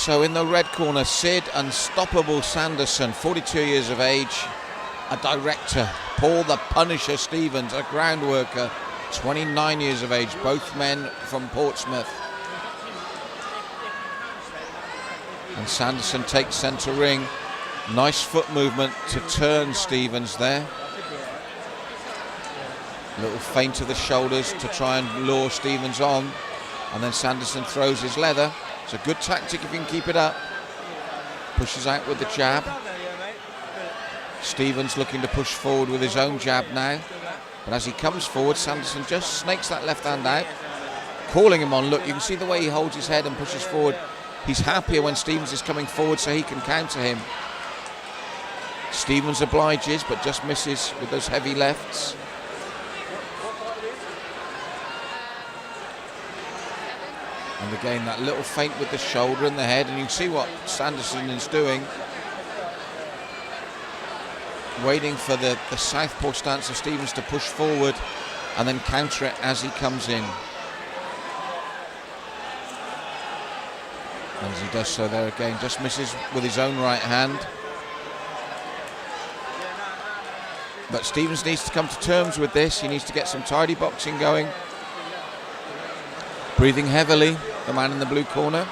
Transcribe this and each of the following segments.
So in the red corner, Sid Unstoppable Sanderson, 42 years of age, a director. Paul the Punisher Stevens, a ground worker, 29 years of age, both men from Portsmouth. And Sanderson takes centre ring. Nice foot movement to turn Stevens there. Little feint to the shoulders to try and lure Stevens on. And then Sanderson throws his leather. It's a good tactic if you can keep it up. Pushes out with the jab. Stevens looking to push forward with his own jab now. But as he comes forward, Sanderson just snakes that left hand out, calling him on. Look, you can see the way he holds his head and pushes forward. He's happier when Stevens is coming forward so he can counter him. Stevens obliges, but just misses with those heavy lefts. And again, that little feint with the shoulder and the head, and you can see what Sanderson is doing. Waiting for the southpaw stance of Stevens to push forward and then counter it as he comes in. And as he does so there again, just misses with his own right hand. But Stevens needs to come to terms with this. He needs to get some tidy boxing going. Breathing heavily, the man in the blue corner.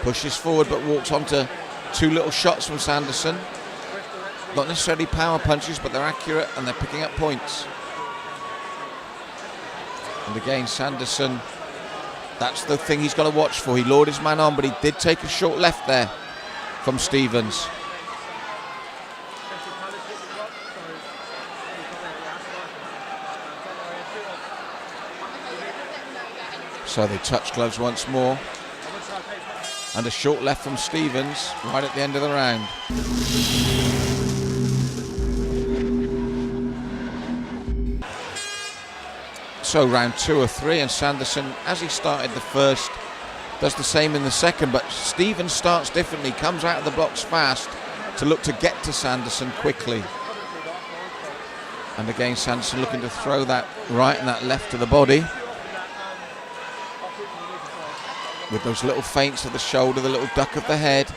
Pushes forward but walks onto two little shots from Sanderson. Not necessarily power punches, but they're accurate and they're picking up points. And again, Sanderson, that's the thing he's got to watch for. He lured his man on, but he did take a short left there from Stevens. So they touch gloves once more. And a short left from Stevens right at the end of the round. So round 2 or 3, and Sanderson, as he started the first, does the same in the second, but Stevens starts differently, comes out of the blocks fast to look to get to Sanderson quickly. And again, Sanderson looking to throw that right and that left to the body. With those little feints of the shoulder, the little duck of the head,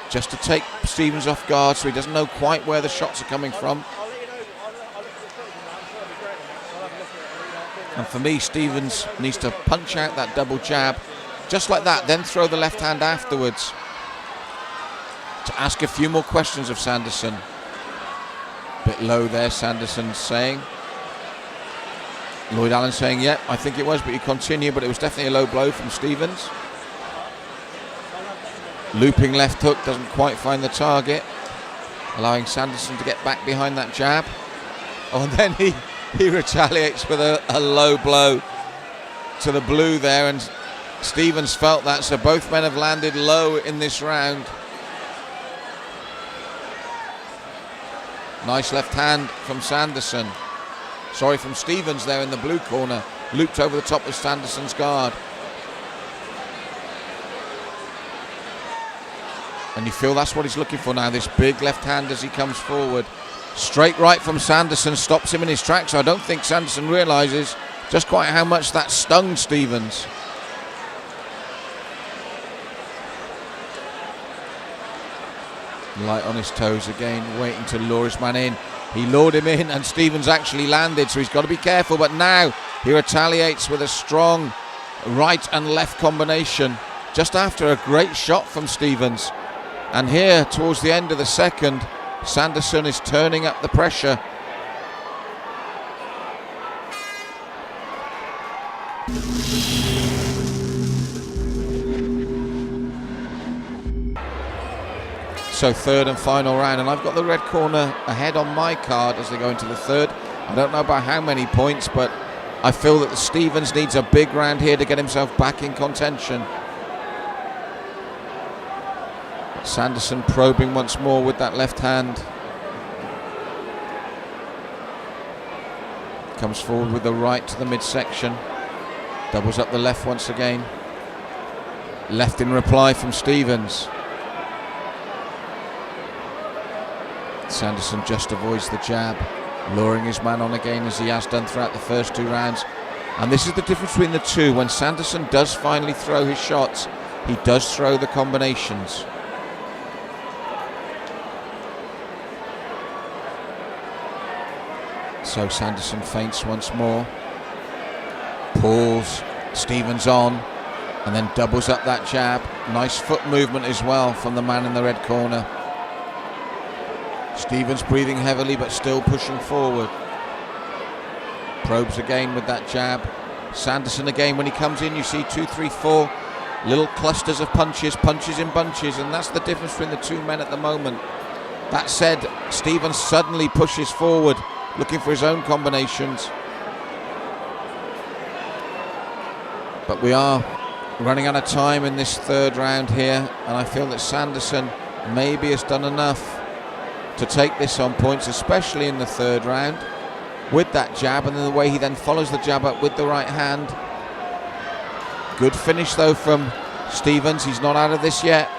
just to take Stevens off guard so he doesn't know quite where the shots are coming from. And for me, Stevens needs to punch out that double jab, just like that, then throw the left hand afterwards to ask a few more questions of Sanderson. Bit low there, Sanderson saying. Lloyd Allen saying, yeah, I think it was, but you continue, but it was definitely a low blow from Stevens. Looping left hook, doesn't quite find the target, allowing Sanderson to get back behind that jab. Oh, and then he retaliates with a low blow to the blue there, and Stevens felt that, so both men have landed low in this round. Nice left hand from Sanderson. Sorry, from Stevens there in the blue corner. Looped over the top of Sanderson's guard. And you feel that's what he's looking for now, this big left hand as he comes forward. Straight right from Sanderson stops him in his tracks. I don't think Sanderson realises just quite how much that stung Stevens. Light on his toes again, waiting to lure his man in. He lured him in and Stevens actually landed, so he's got to be careful. But now he retaliates with a strong right and left combination just after a great shot from Stevens. And here, towards the end of the second, Sanderson is turning up the pressure. So third and final round, and I've got the red corner ahead on my card as they go into the third. I don't know by how many points, but I feel that Stevens needs a big round here to get himself back in contention. Sanderson probing once more with that left hand. Comes forward with the right to the midsection. Doubles up the left once again. Left in reply from Stevens. Sanderson just avoids the jab, luring his man on again as he has done throughout the first 2 rounds. And this is the difference between the two. When Sanderson does finally throw his shots, he does throw the combinations. So Sanderson feints once more, pulls Stevens on, and then doubles up that jab. Nice foot movement as well from the man in the red corner. Stevens breathing heavily but still pushing forward. Probes again with that jab. Sanderson again, when he comes in, you see 2, 3, 4 little clusters of punches in bunches, and that's the difference between the two men at the moment. That said, Stevens suddenly pushes forward, looking for his own combinations. But we are running out of time in this third round here, and I feel that Sanderson maybe has done enough to take this on points, especially in the third round, with that jab, and then the way he then follows the jab up with the right hand. Good finish though from Stevens. He's not out of this yet.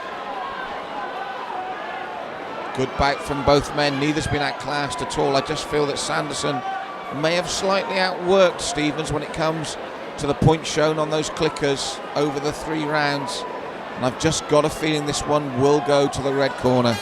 Good bout from both men. Neither's been outclassed at all. I just feel that Sanderson may have slightly outworked Stevens when it comes to the points shown on those clickers over the 3 rounds. And I've just got a feeling this one will go to the red corner.